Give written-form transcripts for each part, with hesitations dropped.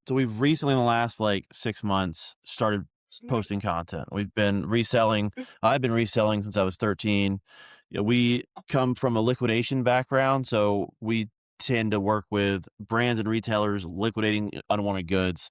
So we've recently, in the last like 6 months, started Mhm, posting content. We've been reselling. mm, I've been reselling since I was 13. We come from a liquidation background, so we tend to work with brands and retailers liquidating unwanted goods.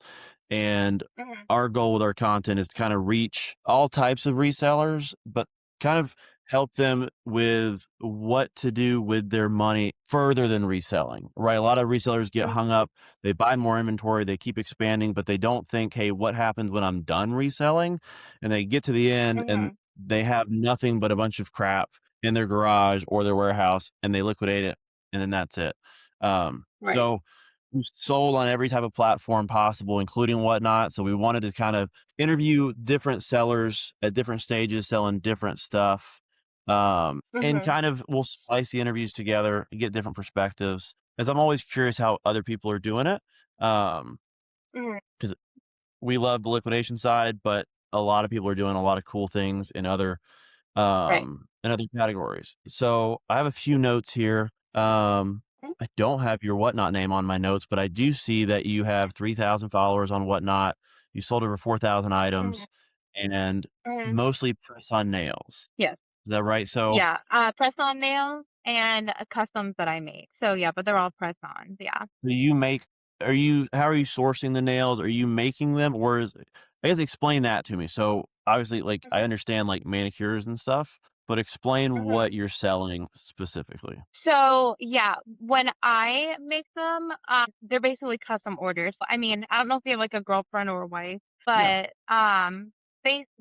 And mhm, our goal with our content is to kind of reach all types of resellers, but kind of help them with what to do with their money further than reselling, right? A lot of resellers get mm, hung up. They buy more inventory, they keep expanding, but they don't think, hey, what happens when I'm done reselling? And they get to the end and mhm. they have nothing but a bunch of crap in their garage or their warehouse, and they liquidate it, and then that's it. Right. So we sold on every type of platform possible, including Whatnot. So we wanted to kind of interview different sellers at different stages, selling different stuff. And Mhm, kind of we'll splice the interviews together, get different perspectives, as I'm always curious how other people are doing it. Um, mhm. because we love the liquidation side, but a lot of people are doing a lot of cool things Right. in other categories. So I have a few notes here. Mm, I don't have your Whatnot name on my notes, but I do see that you have 3,000 followers on Whatnot. You sold over 4,000 mhm, items and mhm. mostly press on nails. Yes. Is that right? So Yeah, press-on nails and, customs that I make. So, yeah, but they're all press-ons, yeah. do you make how are you sourcing the nails? Are you making them, or is I guess explain that to me. So, obviously, like, I Mhm, understand, like, manicures and stuff, but explain mhm. what you're selling specifically. So, yeah, when I make them, they're basically custom orders. I mean, I don't know if you have, like, a girlfriend or a wife, Yeah. but,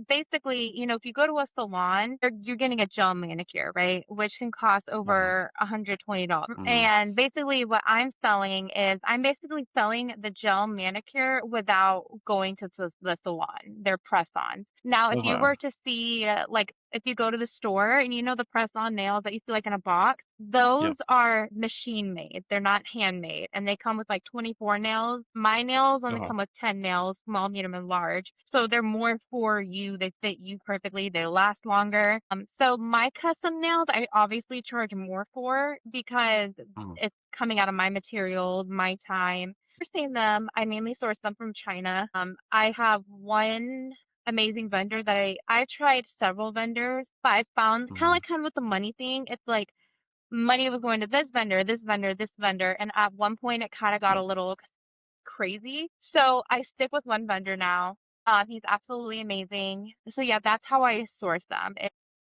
basically, if you go to a salon, you're getting a gel manicure, right? Which can cost Uh-huh. over $120. Mhm. And basically what I'm selling is I'm basically selling the gel manicure without going to the salon. They're press-ons. Now, if you Okay. were to see, like, if you go to the store and the press-on nails that you see, like, in a box, those Yep. are machine made. They're not handmade, and they come with, like, 24 nails. My nails only Uh-huh. come with 10 nails, small, medium, and large. So they're more for you. They fit you perfectly. They last longer. So my custom nails, I obviously charge more for because Mhm. it's coming out of my materials, my time. Sourcing them, I mainly source them from China. I have one amazing vendor that I've tried several vendors, but I found Mhm. kind of with the money thing, it's like money was going to this vendor, this vendor, this vendor, and at one point it kind of got Yeah. a little crazy. So I stick with one vendor now. He's absolutely amazing. So yeah, that's how I source them.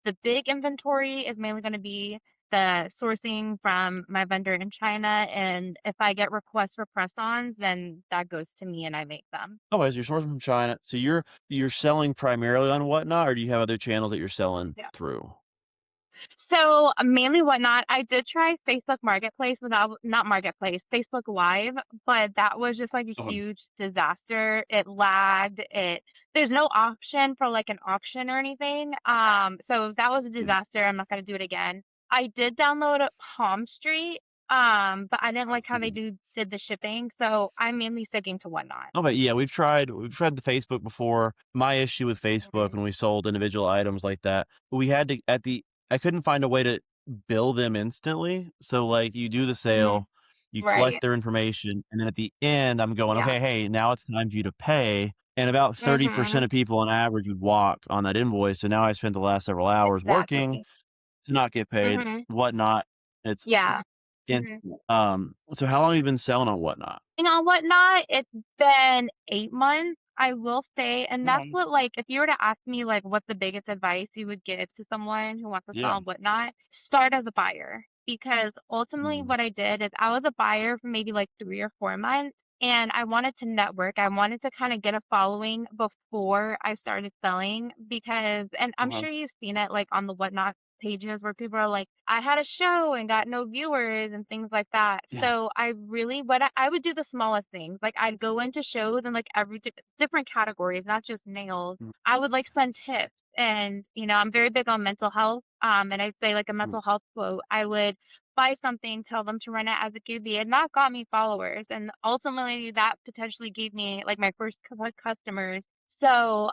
The big inventory is mainly going to be the sourcing from my vendor in China, and if I get requests for press-ons, then that goes to me and I make them. Oh, as you're sourcing from China, so you're selling primarily on Whatnot, or do you have other channels that you're selling through? So, mainly Whatnot, I did try Facebook Marketplace, but not Marketplace, Facebook Live, but that was just like a Okay. huge disaster. It lagged. There's no option for like an auction or anything. So that was a Yeah. disaster. I'm not gonna do it again. I did download Palm Street, but I didn't like how they Mhm. did the shipping, so I'm mainly sticking to Whatnot. Okay, yeah, we've tried the Facebook before. My issue with Facebook Mhm. when we sold individual items like that, we had to I couldn't find a way to bill them instantly. So, like, you do the Mhm. sale, you collect Right. their information, and then at the end, I'm going, Yeah. "Okay, hey, now it's time for you to pay." And about 30% Mhm. of people on average would walk on that invoice, so now I spent the last several hours working Exactly. to not get paid, Mhm. whatnot. It's Yeah. Mhm. instant. So how long have you been selling on Whatnot? On Whatnot, it's been 8 months, I will say, and that's Okay. what, like, if you were to ask me, like, what's the biggest advice you would give to someone who wants to Yeah. sell on Whatnot, start as a buyer. Because ultimately Mhm. what I did is I was a buyer for maybe like 3 or 4 months, and I wanted to network. I wanted to kinda get a following before I started selling because and I'm Okay. sure you've seen it, like, on the Whatnot pages where people are like, "I had a show and got no viewers," and things like that. Yeah. So I really what I would do the smallest things. Like, I'd go into shows in, like, every different categories, not just nails. Mm, I would, like, send tips and, I'm very big on mental health, and I'd say, like, a mm. mental health quote. I would buy something, tell them to run it as a QB, and that got me followers, and ultimately, that potentially gave me, like, my first customers. So,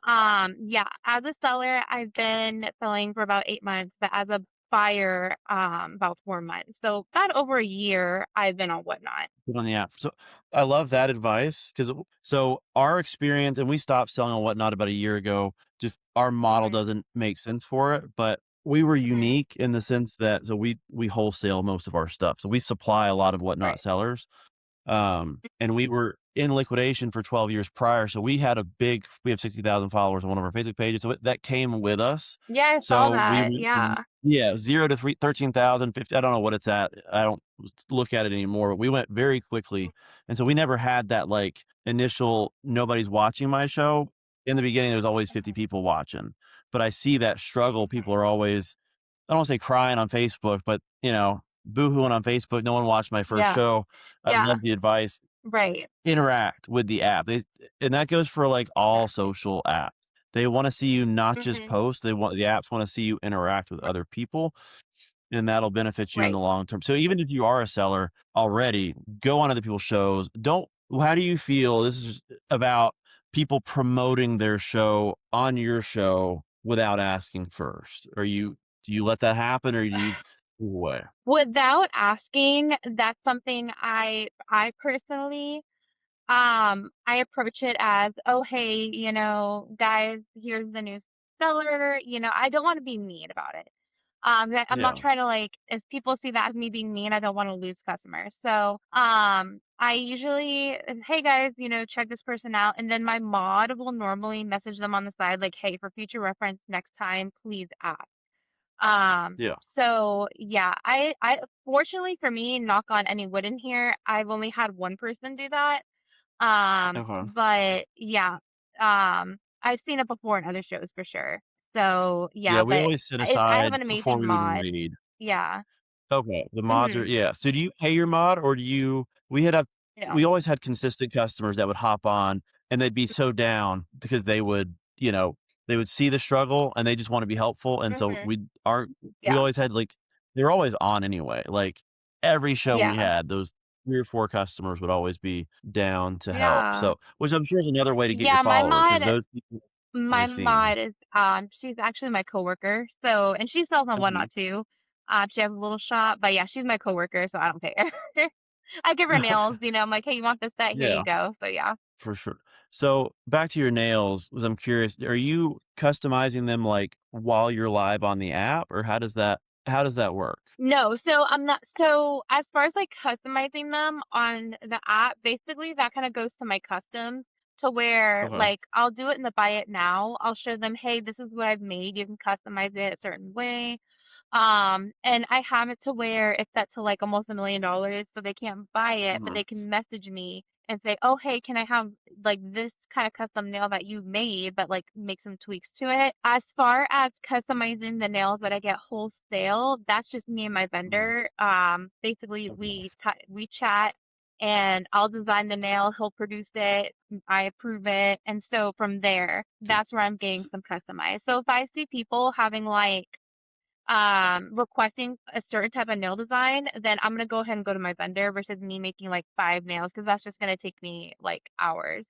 yeah, as a seller, I've been selling for about 8 months, but as a Fire about 4 months. So about over a year I've been on Whatnot. Put on the app. So I love that advice because so our experience, and we stopped selling on Whatnot about a year ago. Just our model Hmm. doesn't make sense for it, but we were Hmm. unique in the sense that so we wholesale most of our stuff. So we supply a lot of Whatnot Right. sellers. And we were in liquidation for 12 years prior. So we have 60,000 followers on one of our Facebook pages. So that came with us. Yeah, I saw So we that. went from, Yeah. yeah, 0 to 13,000, 50. I don't know what it's at. I don't look at it anymore, but we went very quickly. And so we never had that like initial, nobody's watching my show. In the beginning, there was always 50 people watching, but I see that struggle. People are always, I don't wanna say crying on Facebook, but, boohooing on Facebook, "No one watched my first Yeah. show." I Yeah. love the advice. Right. Interact with the app. And that goes for, like, all Exactly. social apps. They wanna see you not just Hmm. post, the apps wanna see you interact with other people, and that'll benefit you in the Right. long term. So even if you are a seller already, go on other people's shows. Don't How do you feel this is about people promoting their show on your show without asking first? Do you let that happen or do you move away? Without asking, that's something I personally I approach it as, "Oh, hey, guys, here's the new seller." I don't want to be mean about it. I'm not Yeah. trying to like if people see that as me being mean, I don't want to lose customers. So, I usually, hey guys, check this person out, and then my mod will normally message them on the side like, hey, for future reference, next time, please ask. Yeah. So yeah, I fortunately for me, knock on any wood in here, I've only had one person do that. Okay. But yeah, I've seen it before in other shows for sure. So Yeah, yeah, we but always set I have aside an before amazing we would mod. read. Yeah. Okay, the mods are Mhm. yeah. So do you pay your mod or do you No. we always had consistent customers that would hop on and they'd be so down because they would see the struggle and they just want to be helpful. And so Mhm. we Yeah. always had like they're always on anyway. Like every show we Yeah. had, those 3 or 4 customers would always be down to help. Yeah. So which I'm sure is another way to get your Yeah, followers because those people my always see 'em. mod is she's actually my coworker. So and she sells on Okay. Whatnot too. She has a little shop, but yeah, she's my coworker, so I don't care. I give her nails, I'm like, hey, you want this set? Here you Yeah. go. So yeah. For sure. So back to your nails, was I'm curious, are you customizing them like while you're live on the app or how does that work? No, so I'm not so as far as like customizing them on the app, basically that kind of goes to my customs to where Okay. like I'll do it in the buy it now. I'll show them, hey, this is what I've made. You can customize it a certain way. And I have it to where it's set to like almost $1 million, so they can't buy it, but Mhm. they can message me and say, "Oh, hey, can I have like this kind of custom nail that you made, but like make some tweaks to it?" As far as customizing the nails that I get wholesale, that's just me and my Mhm. vendor. Basically, Okay. we chat. And I'll design the nail, he'll produce it, I approve it. And so from there, So that's where I'm getting s some customized. So if I see people having like requesting a certain type of nail design, then I'm gonna go ahead and go to my vendor versus me making like 5 nails because that's just gonna take me like hours.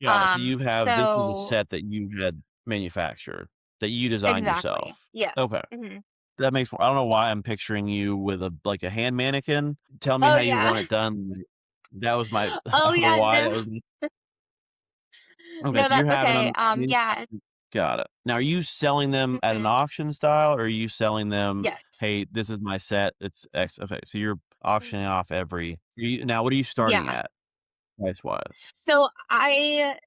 got it. So you have this is a So set that you had manufactured, that you designed exactly. yourself. Yes. Okay. Hmm. That makes more I don't know why I'm picturing you with a like a hand mannequin. Tell me Oh how you yeah. want it done. That was my I Oh don't know yeah, why no. that was okay, No, so you're that's having okay. them you Yeah. got it. Now are you selling them at an Hmm. auction style, or are you selling them, Yes. "Hey, this is my set, it's X." Okay, so you're auctioning off every now what are you starting Yeah. at price-wise? So I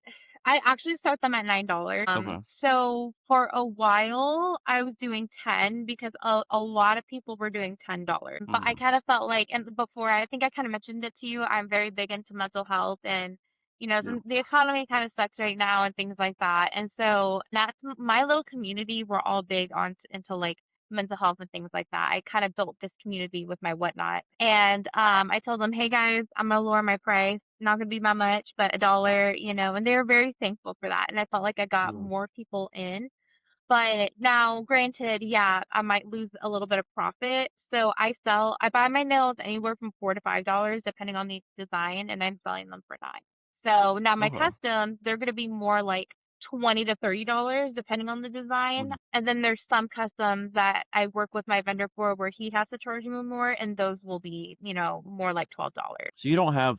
actually start them at $9. Okay. So for a while I was doing 10 because a lot of people were doing $10. But I Mhm. kind of felt like, and before I think I kind of mentioned it to you, I'm very big into mental health and Yeah. the economy kind of sucks right now and things like that. And so that's my little community. We're all big on into like mental health and things like that. I kind of built this community with my whatnot. And I told them, hey guys, I'm gonna lower my price. Not gonna be by much, but $1, and they were very thankful for that. And I felt like I got Yeah. more people in. But now, granted, yeah, I might lose a little bit of profit. So I buy my nails anywhere from $4 to $5, depending on the design, and I'm selling them for 9. So now my Okay. customs, they're gonna be more like $20 to $30 depending on the design. Mhm. And then there's some customs that I work with my vendor for where he has to charge me more, and those will be, more like $12. So you don't have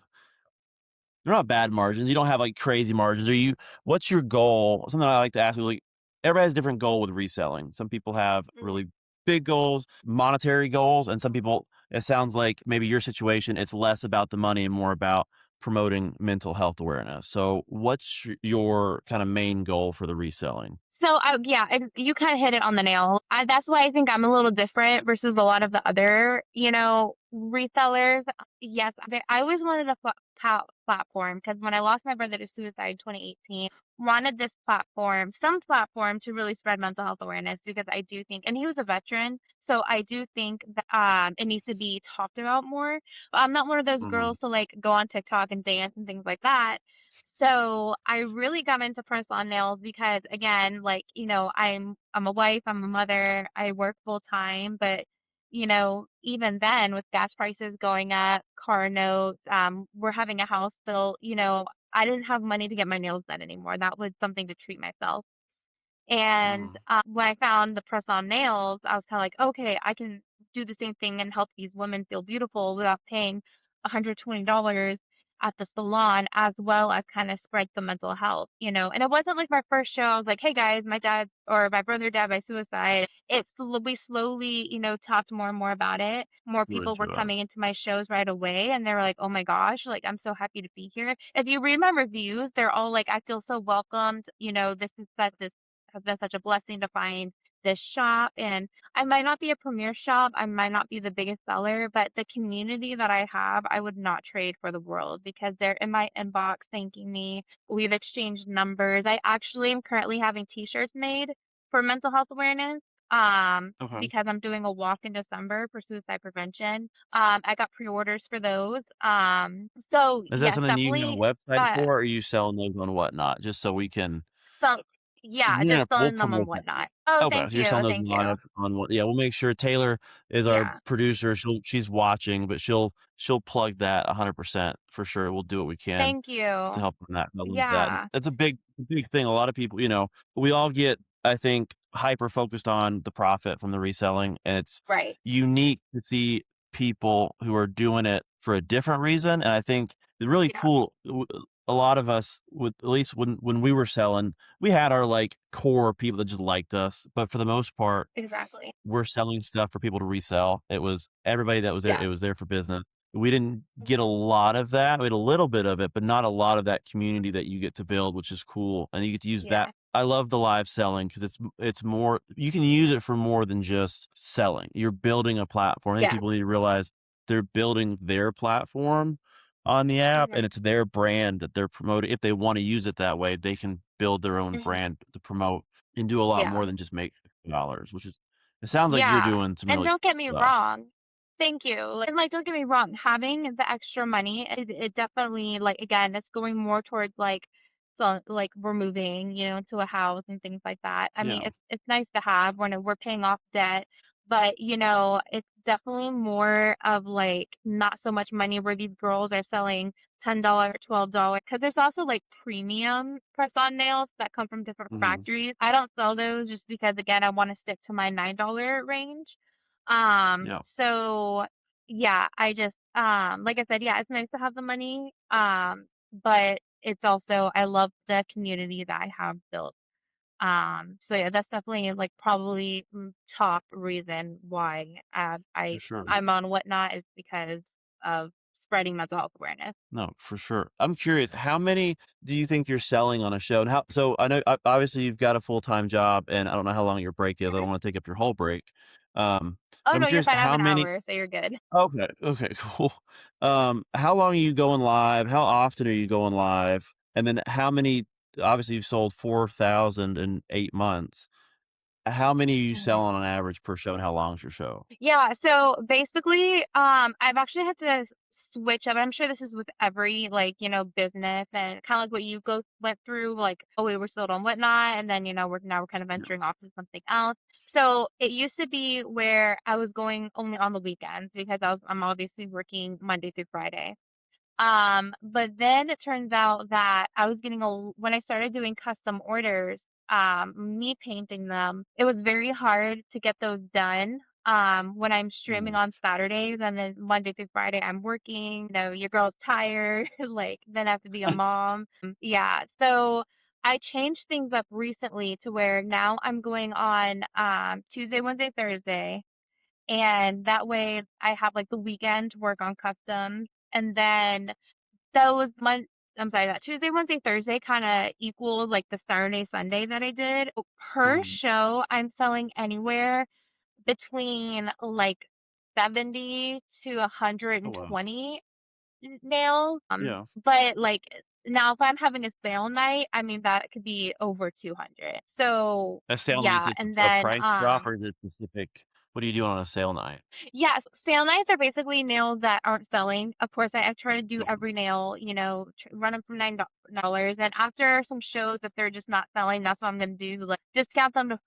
they're not bad margins. You don't have like crazy margins. What's your goal? Something I like to ask you, like everybody has a different goal with reselling. Some people have Mhm. really big goals, monetary goals, and some people, it sounds like maybe your situation, it's less about the money and more about promoting mental health awareness. So what's your kind of main goal for the reselling? So, yeah, you kind of hit it on the nail. That's why I think I'm a little different versus a lot of the other, resellers. Yes, I always wanted a platform because when I lost my brother to suicide in 2018, wanted this platform, some platform to really spread mental health awareness because I do think, and he was a veteran, so I do think that it needs to be talked about more. But I'm not one of those Mhm. girls to like go on TikTok and dance and things like that. So I really got into press on nails because again, like, I'm a wife, I'm a mother, I work full time, but even then with gas prices going up, car notes, we're having a house built, I didn't have money to get my nails done anymore. That was something to treat myself. And Mhm. when I found the press on nails, I was kind of like, okay, I can do the same thing and help these women feel beautiful without paying $120 at the salon, as well as kind of spread some mental health, And it wasn't like my first show. I was like, hey guys, my dad or my brother died by suicide. We slowly, talked more and more about it. More Grew people were into it. coming into my shows right away, and they were like, oh my gosh, like I'm so happy to be here. If you read my reviews, they're all like, I feel so welcomed. This has been such a blessing to find this shop. And I might not be a premier shop, I might not be the biggest seller, but the community that I have, I would not trade for the world because they're in my inbox thanking me. We've exchanged numbers. I actually am currently having t-shirts made for mental health awareness. Okay. Because I'm doing a walk in December for suicide prevention. I got pre-orders for those. So Is that yes, something you have a definitely. website for, or are you selling those on Whatnot? Just so we can So yeah, yeah, just we'll selling them and promote that. whatnot. Oh, Okay, thank so you're you, selling those thank on you. what yeah, we'll make sure Taylor is our Yeah, producer, she's watching, but she'll plug that 100% for sure, we'll do what we can thank to you. help on that. I love that, and Yeah, that's a big thing. A lot of people, we all get, I think, hyper focused on the profit from the reselling, and it's right. unique to see people who are doing it for a different reason, and I think the really Yeah, cool a lot of us with at least when we were selling, we had our, like, core people that just liked us, but for the most part, exactly. we're selling stuff for people to resell. It was everybody that was there, Yeah. it was there for business. We didn't get a Mhm. lot of that. We had a little bit of it, but not a lot of that community that you get to build, which is cool, and you get to use that. Yeah. I love the live selling because it's more you can use it for more than just selling. You're building a platform. I think Yeah. people need to realize they're building their platform on the app, and Mhm. it's their brand that they're promoting. If they wanna use it that way, they can build their own Mhm. brand to promote and do a lot Yeah. more than just make dollars, which is it sounds like you're Yeah, doing some and really don't get me cool stuff. wrong. Thank you. And, like, don't get me wrong, having the extra money, it definitely, like, again, it's going more towards, like, so like, we're moving, into a house and things like that. I mean, Yeah. it's nice to have when we're paying off debt, but, it's definitely more of, like, not so much money where these girls are selling $10, $12, because there's also, like, premium press-on nails that come from different Mhm. factories. I don't sell those just because, again, I wanna stick to my $9 range. Yeah, So yeah, I just like I said, yeah, it's nice to have the money. But it's also I love the community that I have built. So yeah, that's definitely like probably top reason why for sure. I'm on Whatnot is because of spreading mental health awareness. No, for sure. I'm curious, how many do you think you're selling on a show? And how so I know obviously you've got a full-time job and I don't know how long your break is. I Mhm. don't wanna take up your whole break. Oh But I'm no, you're curious fine. I have how an many hour, so you're good. okay, okay, cool. How long are you going live? How often are you going live? And then how many obviously you've sold 4,000 in 8 months. How many are you Mhm. selling on average per show and how long is your show? Yeah, so basically, I've actually had to switch up. I'm sure this is with every like, business and kind of like what you went through, like, oh, we were sold on Whatnot, and then, we're kind of Yeah. venturing off to something else. So it used to be where I was going only on the weekends because I'm obviously working Monday through Friday. But then it turns out that I was getting when I started doing custom orders, me painting them, it was very hard to get those done. When I'm streaming Mm. on Saturdays and then Monday through Friday I'm working, your girl's tired, like then I have to be a mom. Yeah. So I changed things up recently to where now I'm going on Tuesday, Wednesday, Thursday. And that way I have like the weekend to work on customs. And then those mon I'm sorry, that Tuesday, Wednesday, Thursday kinda equals, like, the Saturday, Sunday that I did. Per Mhm. show, I'm selling anywhere between, like, 70 to Oh, wow. 120 n nails, Yeah. but, like, now if I'm having a sale night, I mean, that could be over 200. So, A sale night's yeah, just and a then, price drop, or is it specific? What do you do on a sale night? yes, sale nights are basically nails that aren't selling. Of course, I try to do Uh-huh. every nail, run them for $9. And after some shows, if they're just not selling, that's what I'm gonna do. Like discount them to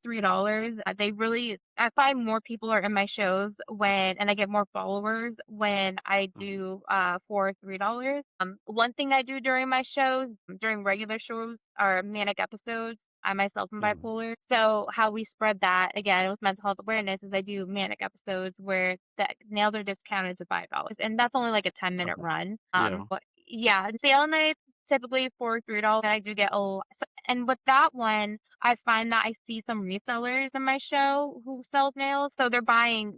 $3. They really, I find more people are in my shows and I get more followers when I Mhm. do for $3. One thing I do during my shows, during regular shows, are manic episodes. I myself am Mhm. bipolar. So how we spread that again with mental health awareness is I do manic episodes where the nails are discounted to $5. And that's only like a 10-minute Okay. run. Yeah. But yeah, sale nights typically for $3. And I do get and with that one, I find that I see some resellers in my show who sell nails. So they're buying,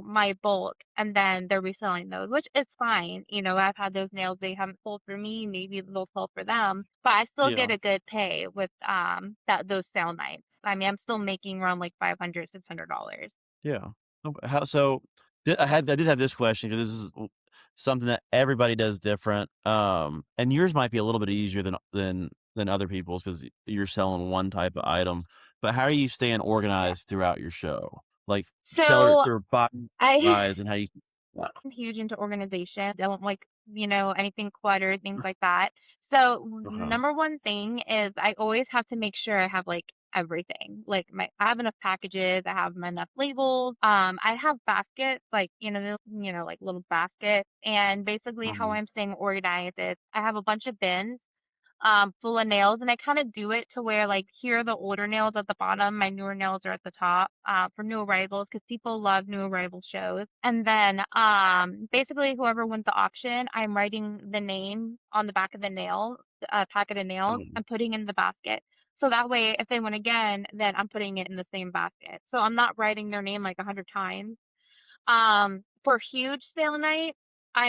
my bulk and then they're reselling those, which is fine. I've had those nails, they haven't sold for me, maybe they'll sell for them, but I still get Yeah. a good pay with those sale nights. I mean, I'm still making around like 500, $600. Yeah. How so I did have this question because this is something that everybody does different, and yours might be a little bit easier than other people's because you're selling one type of item, but how are you staying Yeah. organized throughout your show? Like, seller So or buy I buys and how you I'm huge into organization. Don't like, anything cluttered, things like that. So Uh-huh. number one thing is I always have to make sure I have like everything. Like I have enough packages, I have enough labels. I have baskets, like, like little baskets. And basically how Mhm. I'm staying organized is I have a bunch of bins full of nails, and I kind of do it to where like here are the older nails at the bottom, my newer nails are at the top for new arrivals because people love new arrival shows. And then basically whoever wins the auction, I'm writing the name on the back of the nail, packet of nails, Mhm. and putting in the basket. So that way, if they win again, then I'm putting it in the same basket. So I'm not writing their name like 100 times. For huge sale night, I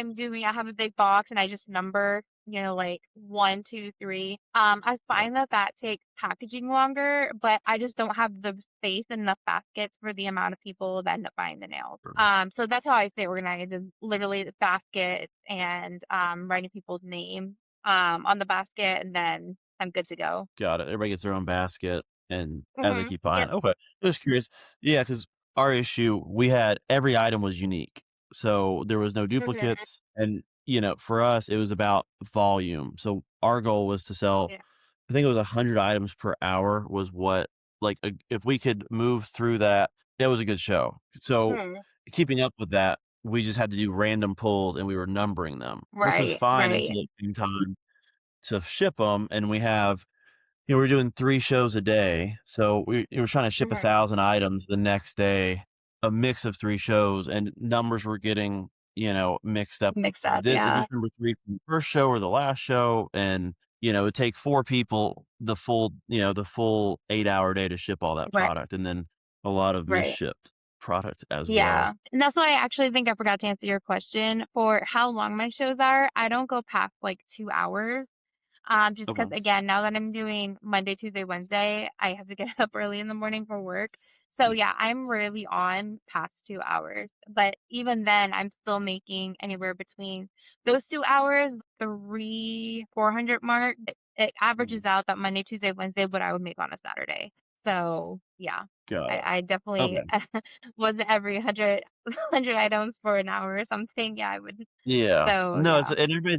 have a big box and I just number, like 1, 2, 3. I Yeah. find that that takes packaging longer, but I just don't have the space and enough baskets for the amount of people that end up buying the nails. Sure. So that's how I stay organized is literally the baskets and writing people's name on the basket and then I'm good to go. Got it. Everybody gets their own basket, and as they Mhm. keep buying Yep. okay. Just curious. Yeah, because our issue, we had every item was unique, so there was no Mhm. duplicates, and, for us, it was about volume. So our goal was to sell, Yeah. I think it was 100 items per hour was what like, if we could move through that, it was a good show. So, Mhm. keeping up with that, we just had to do random pulls, and we were numbering them, which was Right, fine right. until it came time to ship them, and we're doing 3 shows a day, so we were trying to ship Mhm. 1,000 items the next day, a mix of 3 shows, and numbers were getting, mixed up. Mix up, This is yeah. this number 3 from the first show or the last show? And, it'd take 4 people the full 8-hour day to ship all that Right, product, and then a lot of right. misshipped product as well. Yeah, and that's why I actually think I forgot to answer your question. For how long my shows are, I don't go past, like, 2 hours. Just because Okay. again, now that I'm doing Monday, Tuesday, Wednesday, I have to get up early in the morning for work. So Mm, yeah, I'm rarely on past 2 hours. But even then, I'm still making anywhere between those 2 hours, 400 mark. It averages mhm. out that Monday, Tuesday, Wednesday, what I would make on a Saturday. So yeah, Got it. I definitely Okay. wasn't every 100 items for an hour or something. Yeah, I would. Yeah. So No, it's yeah. and everybody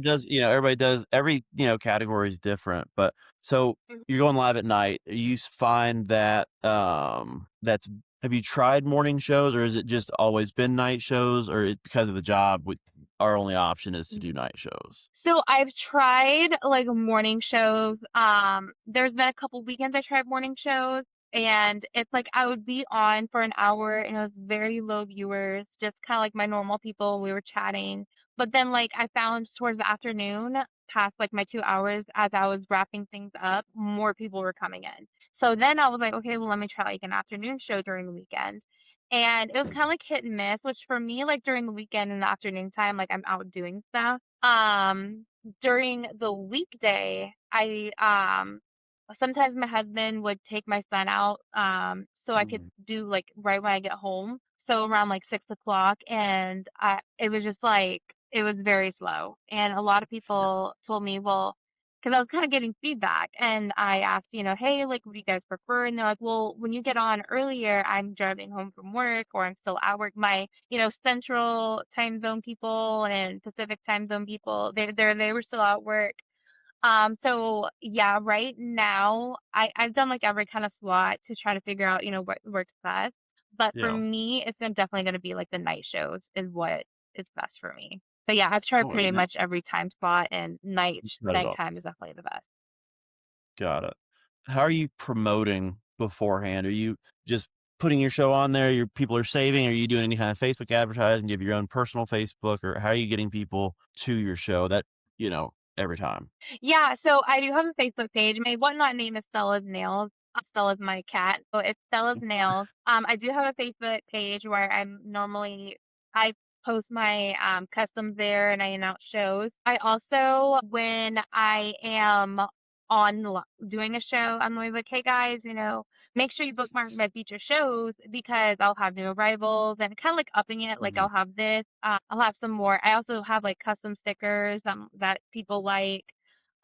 does every, category is different, but so you're going live at night. You find that, that's have you tried morning shows, or is it just always been night shows, or it because of the job? our only option is to Mhm. do night shows? So I've tried like morning shows. There's been a couple weekends I tried morning shows, and it's like I would be on for an hour and it was very low viewers, just kind of like my normal people. We were chatting. But then like I found towards the afternoon, past like my 2 hours, as I was wrapping things up, more people were coming in. So then I was like, okay, well, let me try like an afternoon show during the weekend. And it was kind of like hit and miss, which for me, like during the weekend and the afternoon time, like I'm out doing stuff. During the weekday, sometimes my husband would take my son out, so I could Mhm. do like right when I get home. So around like 6 o'clock, and it was just like it was very slow. And a lot of Yeah. people told me, well, because I was kind of getting feedback, and I asked, hey, like, what do you guys prefer? And they're like, well, when you get on earlier, I'm driving home from work, or I'm still at work. My Central time zone people and Pacific time zone people, they were still at work. So yeah, right now I've done like every kind of slot to try to figure out, what works best. But for Yeah. me, definitely gonna be like the night shows is what is best for me. But yeah, I've tried Oh, pretty yeah. much every time spot, and Got it all. nighttime is definitely the best. Got it. How are you promoting beforehand? Are you just putting your show on there, your people are saving? Are you doing any kind of Facebook advertising? Do you have your own personal Facebook, or how are you getting people to your show that, every time? Yeah, so I do have a Facebook page. My whatnot name is Stella's Nails. Stella's my cat, so it's Stella's Nails. I do have a Facebook page where I post my customs there and I announce shows. I also, when I am doing a show, I'm always like, hey guys, make sure you bookmark my feature shows because I'll have new arrivals and kind of like upping it. Like Mhm. I'll have this, I'll have some more. I also have like custom stickers that people like.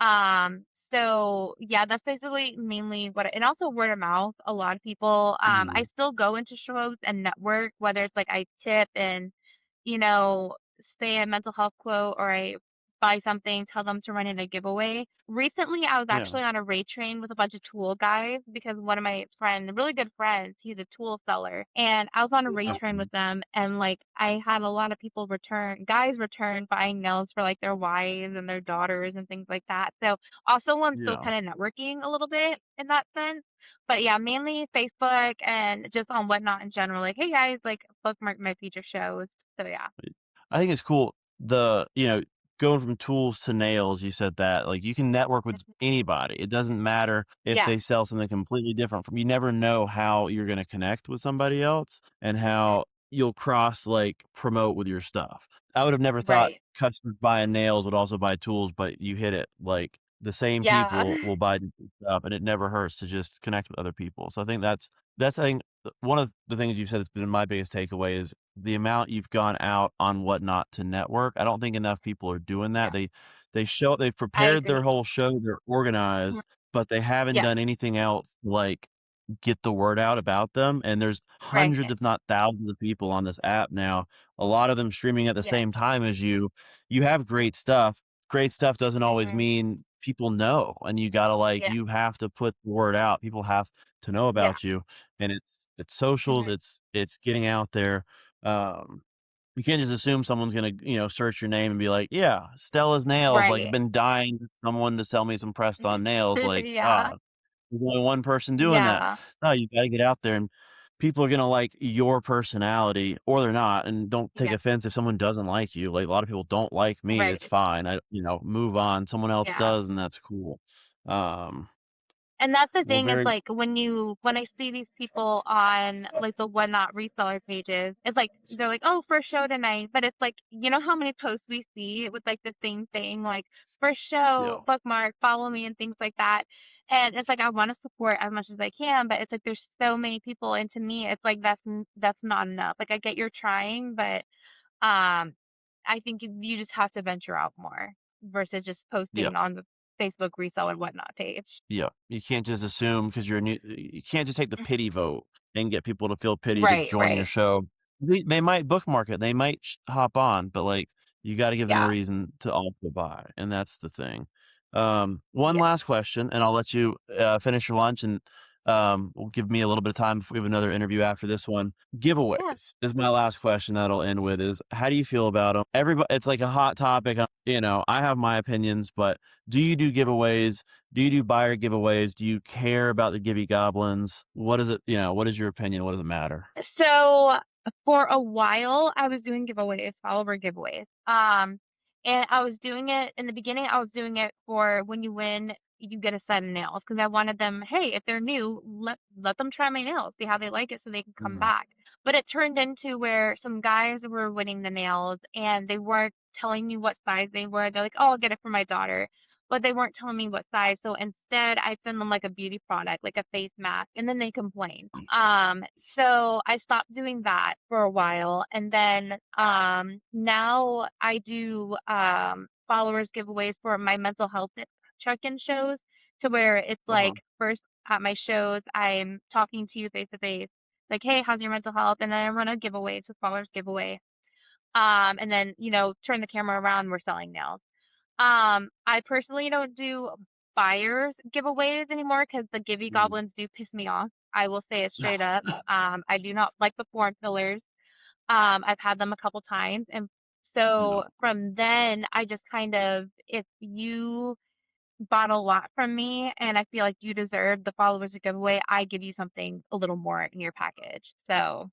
Um, so yeah, that's basically mainly and also word of mouth. A lot of people, I Mhm. still go into shows and network, whether it's like I tip and, you know, say a mental health quote or I buy something, tell them to run in a giveaway. Recently, I was Yeah. actually on a raid train with a bunch of tool guys because one of my really good friends, he's a tool seller. And I was on a raid train Mhm. with them and like I had a lot of people guys return buying nails for like their wives and their daughters and things like that. So also I'm still Yeah. kind of networking a little bit in that sense. But yeah, mainly Facebook and just on Whatnot in general. Like, hey guys, like bookmark my future shows. So yeah. I think it's cool. Going from tools to nails, you said that. Like, you can network with Mhm. anybody. It doesn't matter if Yeah. they sell something completely different from you. Never know how you're going to connect with somebody else and Mhm. how you'll cross like promote with your stuff. I would have never thought Right. customers buying nails would also buy tools, but you hit it. Like, the same Yeah. people will buy different stuff, and it never hurts to just connect with other people. So I think that's I think one of the things you've said that's been my biggest takeaway is the amount you've gone out on Whatnot to network. I don't think enough people are doing that. Yeah. They've I prepared their agree. whole show, they're Mhm. organized, but they haven't Yeah. done anything else like get the word out about them, and there's Right. hundreds, if not thousands of people on this app now, a lot of them streaming at the Yeah. same time as you. You have great stuff. Great stuff doesn't always Mhm. mean people know, and Yeah. you have to put the word out. People have to know Yeah. about you, and it's socials, Mhm. it's getting out there. Um, you can't just assume someone's gonna, search your name and be like, "Yeah, Stella's Nails, like, I've Right. been dying for someone to sell me some pressed on nails." Like, Yeah. there's only one person doing that. Yeah. No, you gotta get out there, and people are gonna like your personality, or they're not, and don't take Yeah. offense if someone doesn't like you. Like, a lot of people don't like me, it's Right. fine. Move on. Someone else Yeah. does, and that's cool. Um, And that's the well, thing is very like when I see these people on like the Whatnot reseller pages, it's like they're like, oh, first show tonight. But it's like, how many posts we see with like the same thing, like first show, yeah, bookmark, follow me and things like that. And it's like I want to support as much as I can, but it's like there's so many people, and to me, it's like that's not enough. Like I get you're trying, but um, I think you just have to venture out more versus just yeah. posting on the Facebook resell and Whatnot page. Yeah, you can't just assume because you can't just take the Mhm. pity vote and get people to feel pity to Right, join your right. show. They might bookmark it, they might hop on, but, like, you gotta give them a Yeah, reason to also buy, and that's the thing. One yeah. last question, and I'll let you, finish your lunch, and will give me a little bit of time if we have another interview after this one. Yeah. Giveaways is my last question that'll end with is how do you feel about them? Everybody, it's like a hot topic. I have my opinions, but do you do giveaways? Do you do buyer giveaways? Do you care about the Gibby Goblins? What is it? What is your opinion? What does it matter? So for a while, I was doing giveaways, follower giveaways. And I was doing it in the beginning. I was doing it for when you win, you get a set of nails because I wanted them. Hey, if they're new, let them try my nails, see how they like it, so they can come Mhm. back. But it turned into where some guys were winning the nails and they weren't telling me what size they were. They're like, "Oh, I'll get it for my daughter." But they weren't telling me what size. So instead, I send them like a beauty product, like a face mask, and then they complain. So I stopped doing that for a while, and then now I do followers giveaways for my mental health check-in shows, to where it's Uh-huh. like first at my shows, I'm talking to you face to face, like, "Hey, how's your mental health?" And then I run a giveaway, it's a followers giveaway. And then turn the camera around, we're selling nails. I personally don't do buyers giveaways anymore because the Gibby Mhm. Goblins do piss me off. I will say it straight up. I do not like the form fillers. I've had them a couple times, and so No. from then, I just kind of, if you bought a lot from me and I feel like you deserve the followers to giveaway, I give you something a little more in your package. So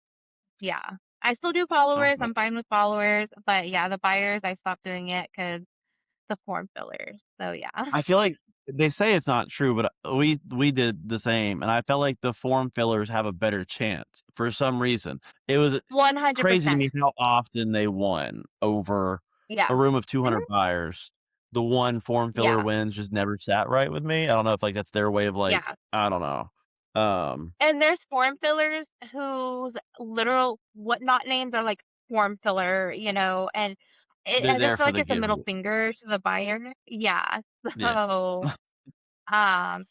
yeah, I still do followers. Okay. I'm fine with followers, but yeah, the buyers, I stopped doing it because the form fillers. So yeah. I feel like they say it's not true, but we did the same, and I felt like the form fillers have a better chance for some reason. It was crazy to 100%. me how often they won over Yeah. a room of Mhm. 200 buyers. The one form filler Yeah. wins just never sat right with me. I don't know if, like, that's their way of, like, Yeah. I don't know. And there's form fillers whose literal whatnot names are like form filler, and They're I just there feel for like the it's a give middle you. finger to the buyer. Yeah. Yeah, So,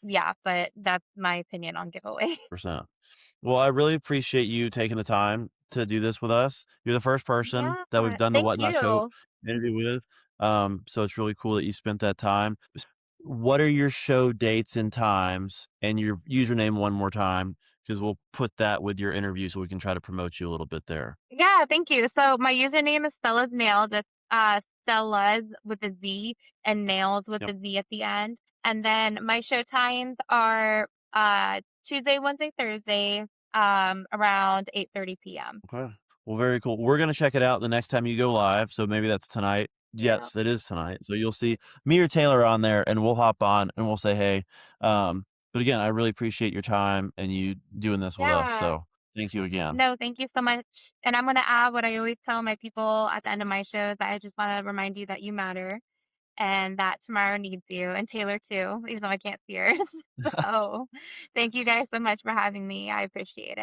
yeah, but that's my opinion on giveaway. percent. Well, I really appreciate you taking the time to do this with us. You're the first person Yeah. that we've done the Thank Whatnot Show you. interview with, so it's really cool that you spent that time. What are your show dates and times and your username one more time? Because 'cause we'll put that with your interview so we can try to promote you a little bit there. Yeah, thank you. So my username is Stella's Nails. It's Stella's with a Z and nails with Yep. a Z at the end. And then my show times are Tuesday, Wednesday, Thursday, around 8:30 p.m. Okay. Well, very cool. We're gonna check it out the next time you go live, so maybe that's tonight. Yeah. Yes, it is tonight. So you'll see me or Taylor on there, and we'll hop on and we'll say hey. But again, I really appreciate your time and you doing this with us. Yeah. So thank you again. No, thank you so much. And I'm gonna add what I always tell my people at the end of my shows. I just want to remind you that you matter and that tomorrow needs you, and Taylor too, even though I can't see her. So thank you guys so much for having me. I appreciate it.